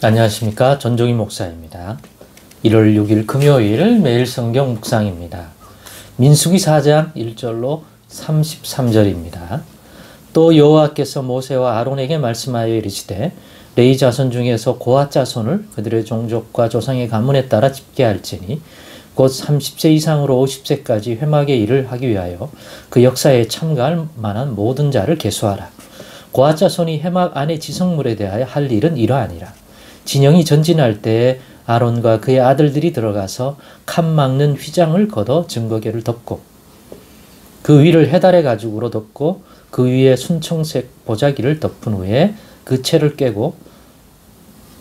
안녕하십니까. 전종희 목사입니다. 1월 6일 금요일 매일 성경 묵상입니다. 민수기 4장 1절로 33절입니다. 또 여호와께서 모세와 아론에게 말씀하여 이르시되 레위 자손 중에서 고핫 자손을 그들의 종족과 조상의 가문에 따라 집계할지니 곧 30세 이상으로 50세까지 회막의 일을 하기 위하여 그 역사에 참가할 만한 모든 자를 계수하라. 고핫 자손이 회막 안의 지성물에 대하여 할 일은 이러하니라. 진영이 전진할 때에 아론과 그의 아들들이 들어가서 칸 막는 휘장을 걷어 증거궤를 덮고 그 위를 해달의 가죽으로 덮고 그 위에 순청색 보자기를 덮은 후에 그 채를 깨고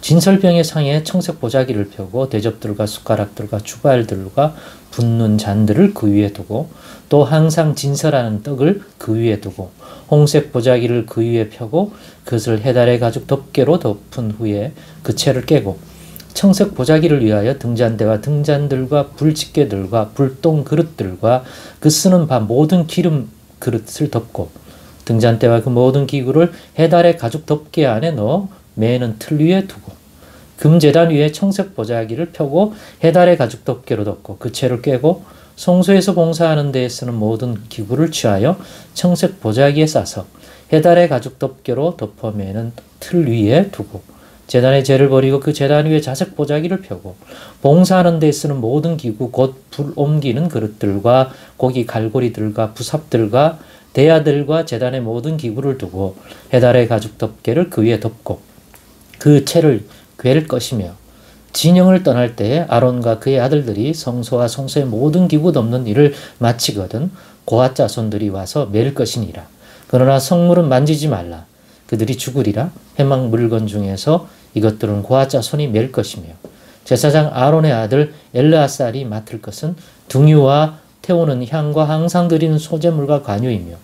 진설병의 상에 청색 보자기를 펴고 대접들과 숟가락들과 주발들과 붓는 잔들을 그 위에 두고 또 항상 진설하는 떡을 그 위에 두고 홍색 보자기를 그 위에 펴고 그것을 해달의 가죽 덮개로 덮은 후에 그 채를 깨고 청색 보자기를 위하여 등잔대와 등잔들과 불집게들과 불똥 그릇들과 그 쓰는 바 모든 기름 그릇을 덮고 등잔대와 그 모든 기구를 해달의 가죽 덮개 안에 넣어 매는 틀 위에 두고 금제단 위에 청색 보자기를 펴고 해달의 가죽 덮개로 덮고 그 채를 깨고 성소에서 봉사하는 데에 쓰는 모든 기구를 취하여 청색 보자기에 싸서 해달의 가죽 덮개로 덮어 매는 틀 위에 두고 제단의 재를 버리고 그 제단 위에 자색 보자기를 펴고 봉사하는 데에 쓰는 모든 기구 곧 불 옮기는 그릇들과 고기 갈고리들과 부삽들과 대야들과 제단의 모든 기구를 두고 해달의 가죽 덮개를 그 위에 덮고 그 채를 꿰를 것이며 진영을 떠날 때에 아론과 그의 아들들이 성소와 성소의 모든 기구 덮는 일을 마치거든 고핫 자손들이 와서 맬 것이니라. 그러나 성물은 만지지 말라. 그들이 죽으리라. 회막 물건 중에서 이것들은 고핫 자손이 맬 것이며 제사장 아론의 아들 엘르아살이 맡을 것은 등유와 태우는 향과 항상 드리는 소제물과 관유이며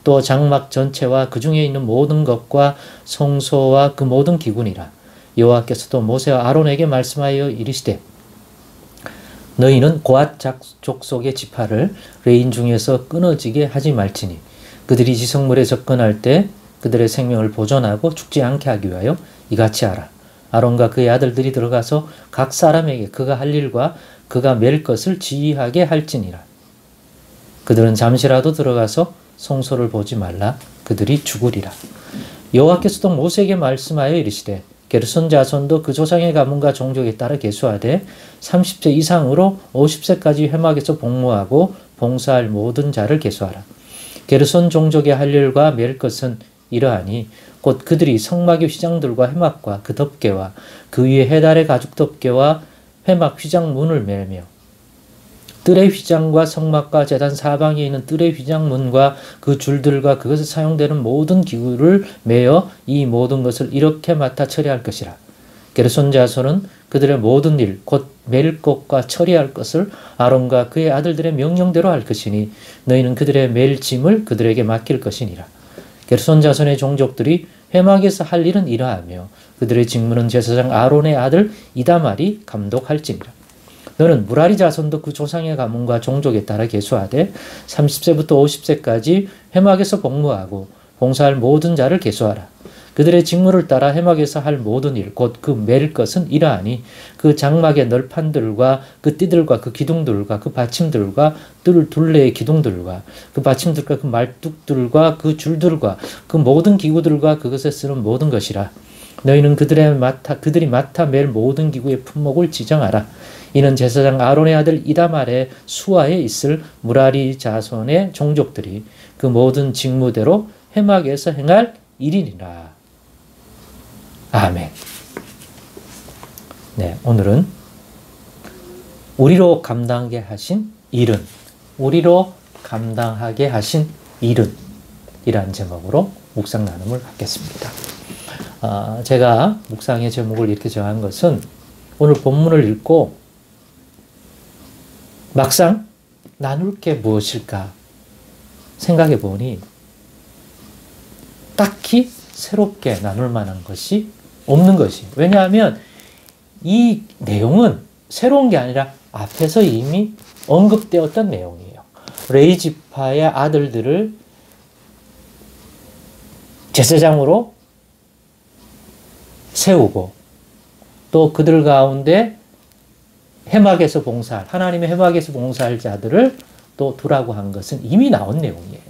또 장막 전체와 그 중에 있는 모든 것과 성소와 그 모든 기구니라. 여호와께서도 모세와 아론에게 말씀하여 이르시되 너희는 고핫 족속의 지파를 레인 중에서 끊어지게 하지 말지니 그들이 지성물에 접근할 때 그들의 생명을 보존하고 죽지 않게 하기 위하여 이같이 하라. 아론과 그의 아들들이 들어가서 각 사람에게 그가 할 일과 그가 맬 것을 지휘하게 할지니라. 그들은 잠시라도 들어가서 성소를 보지 말라. 그들이 죽으리라. 여호와께서도 모세에게 말씀하여 이르시되 게르손 자손도 그 조상의 가문과 종족에 따라 계수하되 30세 이상으로 50세까지 회막에서 복무하고 봉사할 모든 자를 계수하라. 게르손 종족의 할 일과 맬 것은 이러하니 곧 그들이 성막의 휘장들과 회막과 그 덮개와 그 위에 해달의 가죽 덮개와 회막 휘장 문을 매며 뜰의 휘장과 성막과 제단 사방에 있는 뜰의 휘장 문과 그 줄들과 그것에 사용되는 모든 기구를 매어 이 모든 것을 이렇게 맡아 처리할 것이라. 게르손 자손은 그들의 모든 일, 곧 맬 것과 처리할 것을 아론과 그의 아들들의 명령대로 할 것이니 너희는 그들의 맬 짐을 그들에게 맡길 것이니라. 게르손 자손의 종족들이 회막에서 할 일은 이러하며 그들의 직무는 제사장 아론의 아들 이다말이 감독할지니라. 너는 무라리 자손도 그 조상의 가문과 종족에 따라 계수하되 30세부터 50세까지 회막에서 복무하고 봉사할 모든 자를 계수하라. 그들의 직무를 따라 회막에서 할 모든 일, 곧 그 맬 것은 이러하니 그 장막의 널판들과 그 띠들과 그 기둥들과 그 받침들과 뜰 둘레의 기둥들과 그 받침들과 그 말뚝들과 그 줄들과 그 모든 기구들과 그것에 쓰는 모든 것이라. 너희는 그들이 맡아 맬 모든 기구의 품목을 지정하라. 이는 제사장 아론의 아들 이다말의 수하에 있을 무라리 자손의 종족들이 그 모든 직무대로 회막에서 행할 일이니라. 아멘. 네, 오늘은 우리로 감당하게 하신 일은, 우리로 감당하게 하신 일은 이란 제목으로 묵상 나눔을 갖겠습니다. 제가 묵상의 제목을 이렇게 정한 것은 오늘 본문을 읽고 막상 나눌 게 무엇일까 생각해 보니 딱히 새롭게 나눌 만한 것이 없는 것이. 왜냐하면 이 내용은 새로운 게 아니라 앞에서 이미 언급되었던 내용이에요. 레위 지파의 아들들을 제사장으로 세우고 또 그들 가운데 회막에서 봉사할, 하나님의 회막에서 봉사할 자들을 또 두라고 한 것은 이미 나온 내용이에요.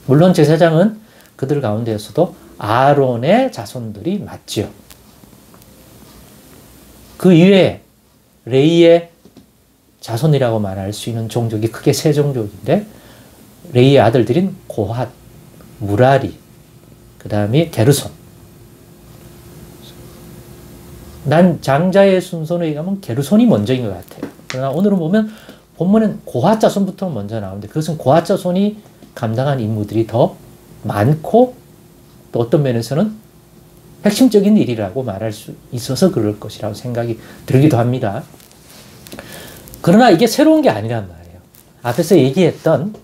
물론 제사장은 그들 가운데에서도 아론의 자손들이 맞죠. 그 이외에 레이의 자손이라고 말할 수 있는 종족이 크게 세 종족인데, 레이의 아들들인 고핫, 무라리, 그 다음에 게르손. 난 장자의 순서로 얘기하면 게르손이 먼저인 것 같아요. 그러나 오늘은 보면 본문은 고핫 자손부터 먼저 나오는데, 그것은 고핫 자손이 감당한 임무들이 더 많고 또 어떤 면에서는 핵심적인 일이라고 말할 수 있어서 그럴 것이라고 생각이 들기도 합니다. 그러나 이게 새로운 게 아니란 말이에요. 앞에서 얘기했던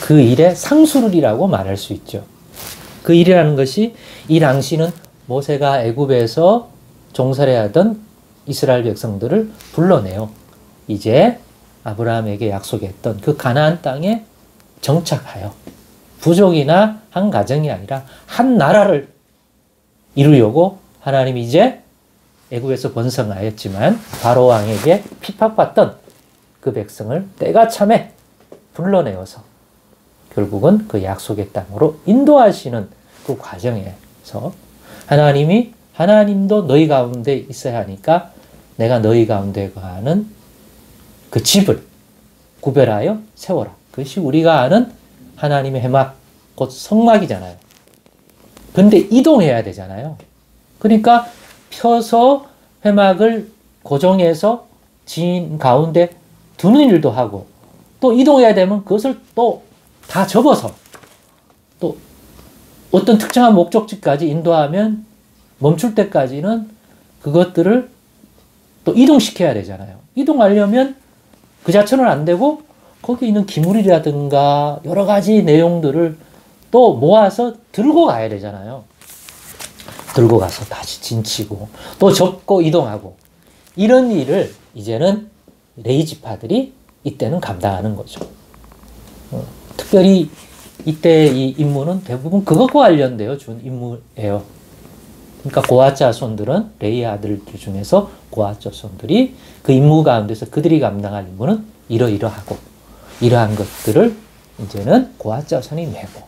그 일의 상수를이라고 말할 수 있죠. 그 일이라는 것이 이 당시는 모세가 애굽에서 종살이 하던 이스라엘 백성들을 불러내요. 이제 아브라함에게 약속했던 그 가나안 땅에 정착하여 부족이나 한 가정이 아니라 한 나라를 이루려고 하나님이 이제 애굽에서 번성하였지만 바로 왕에게 핍박받던 그 백성을 때가 참에 불러내어서 결국은 그 약속의 땅으로 인도하시는 그 과정에서 하나님도 너희 가운데 있어야 하니까 내가 너희 가운데 거하는 그 집을 구별하여 세워라. 그것이 우리가 아는 하나님의 회막, 곧 성막이잖아요. 그런데 이동해야 되잖아요. 그러니까 펴서 회막을 고정해서 지인 가운데 두는 일도 하고, 또 이동해야 되면 그것을 또 다 접어서 또 어떤 특정한 목적지까지 인도하면 멈출 때까지는 그것들을 또 이동시켜야 되잖아요. 이동하려면 그 자체는 안 되고 거기 있는 기물이라든가 여러 가지 내용들을 또 모아서 들고 가야 되잖아요. 들고 가서 다시 진치고 또 접고 이동하고, 이런 일을 이제는 레위 지파들이 이때는 감당하는 거죠. 특별히 이때 이 임무는 대부분 그것과 관련되어 준 임무예요. 그러니까 고핫 자손들은 레위 아들들 중에서 고핫 자손들이 그 임무 가운데서 그들이 감당할 임무는 이러이러하고, 이러한 것들을 이제는 고핫 자손이 메고,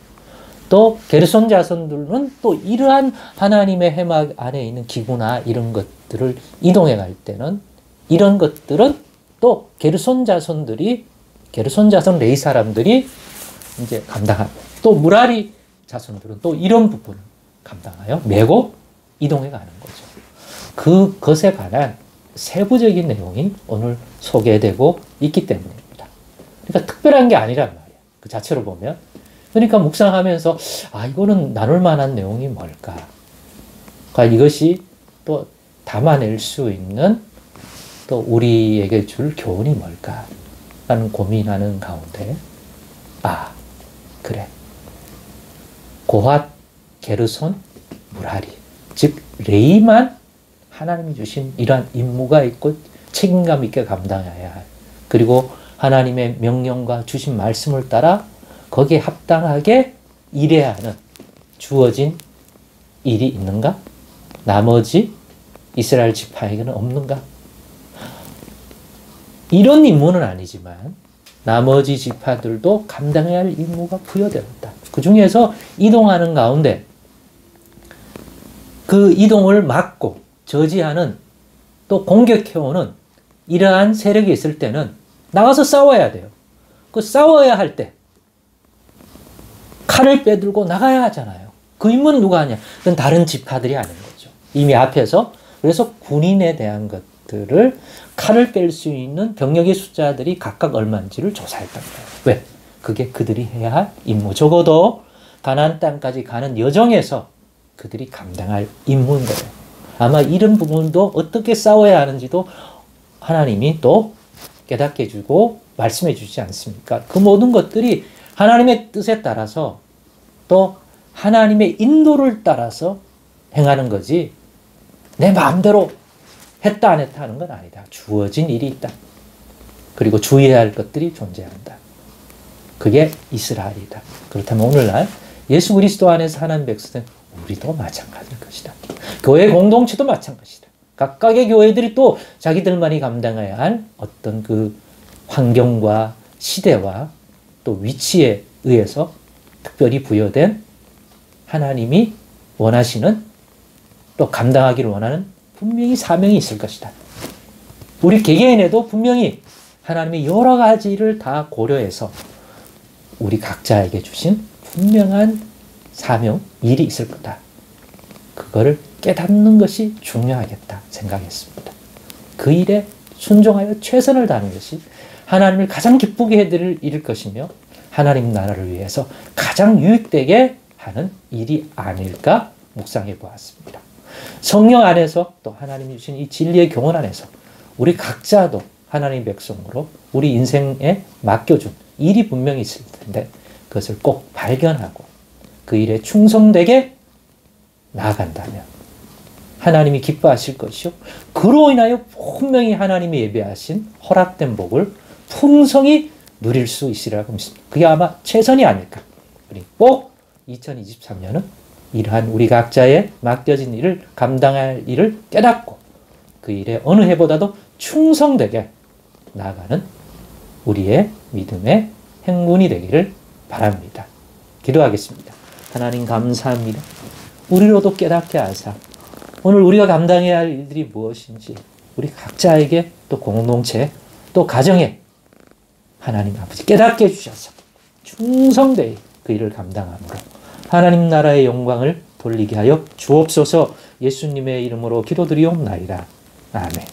또 게르손 자손들은 또 이러한 하나님의 회막 안에 있는 기구나 이런 것들을 이동해 갈 때는 이런 것들은 또 게르손 자손 레위 사람들이 이제 감당하고, 또 무라리 자손들은 또 이런 부분을 감당하여 메고 이동해 가는 거죠. 그것에 관한 세부적인 내용이 오늘 소개되고 있기 때문입니다. 그러니까 특별한 게 아니란 말이에요. 그 자체로 보면. 그러니까 묵상하면서 이거는 나눌 만한 내용이 뭘까? 과연 이것이 또 담아낼 수 있는 또 우리에게 줄 교훈이 뭘까? 라는 고민하는 가운데 그래. 고핫, 게르손, 무라리, 즉 레위만 하나님이 주신 이러한 임무가 있고 책임감 있게 감당해야 할, 그리고 하나님의 명령과 주신 말씀을 따라 거기에 합당하게 일해야 하는 주어진 일이 있는가? 나머지 이스라엘 지파에게는 없는가? 이런 임무는 아니지만 나머지 지파들도 감당해야 할 임무가 부여되었다. 그 중에서 이동하는 가운데 그 이동을 막고 저지하는, 또 공격해오는 이러한 세력이 있을 때는 나가서 싸워야 돼요. 그 싸워야 할 때 칼을 빼들고 나가야 하잖아요. 그 임무는 누가 하냐? 그건 다른 지파들이 하는 거죠. 이미 앞에서. 그래서 군인에 대한 것들을 칼을 뺄 수 있는 병력의 숫자들이 각각 얼마인지를 조사했던 거예요. 왜? 그게 그들이 해야 할 임무. 적어도 가나안 땅까지 가는 여정에서 그들이 감당할 임무인 거예요. 아마 이런 부분도 어떻게 싸워야 하는지도 하나님이 또 깨닫게 해주고 말씀해 주지 않습니까? 그 모든 것들이 하나님의 뜻에 따라서 또 하나님의 인도를 따라서 행하는 거지, 내 마음대로 했다 안 했다 하는 건 아니다. 주어진 일이 있다. 그리고 주의해야 할 것들이 존재한다. 그게 이스라엘이다. 그렇다면 오늘날 예수 그리스도 안에서 하나님 백성은 우리도 마찬가지일 것이다. 교회 공동체도 마찬가지다. 각각의 교회들이 또 자기들만이 감당해야 할 어떤 그 환경과 시대와 또 위치에 의해서 특별히 부여된 하나님이 원하시는 또 감당하기를 원하는 분명히 사명이 있을 것이다. 우리 개개인에도 분명히 하나님의 여러 가지를 다 고려해서 우리 각자에게 주신 분명한 사명, 일이 있을 거다. 그거를 깨닫는 것이 중요하겠다 생각했습니다. 그 일에 순종하여 최선을 다하는 것이 하나님을 가장 기쁘게 해드릴 일일 것이며 하나님 나라를 위해서 가장 유익되게 하는 일이 아닐까 묵상해 보았습니다. 성령 안에서 또 하나님이 주신 이 진리의 교훈 안에서 우리 각자도 하나님의 백성으로 우리 인생에 맡겨준 일이 분명히 있을 텐데 그것을 꼭 발견하고 그 일에 충성되게 나아간다면 하나님이 기뻐하실 것이요. 그로 인하여 분명히 하나님이 예배하신 허락된 복을 풍성히 누릴 수 있으리라고 믿습니다. 그게 아마 최선이 아닐까. 그리고 꼭 2023년은 이러한 우리 각자의 맡겨진 일을 감당할 일을 깨닫고 그 일에 어느 해보다도 충성되게 나아가는 우리의 믿음의 행군이 되기를 바랍니다. 기도하겠습니다. 하나님 감사합니다. 우리로도 깨닫게 하사 오늘 우리가 감당해야 할 일들이 무엇인지 우리 각자에게 또 공동체 또 가정에 하나님 아버지 깨닫게 해주셔서 충성되이 그 일을 감당함으로 하나님 나라의 영광을 돌리게 하여 주옵소서. 예수님의 이름으로 기도드리옵나이다. 아멘.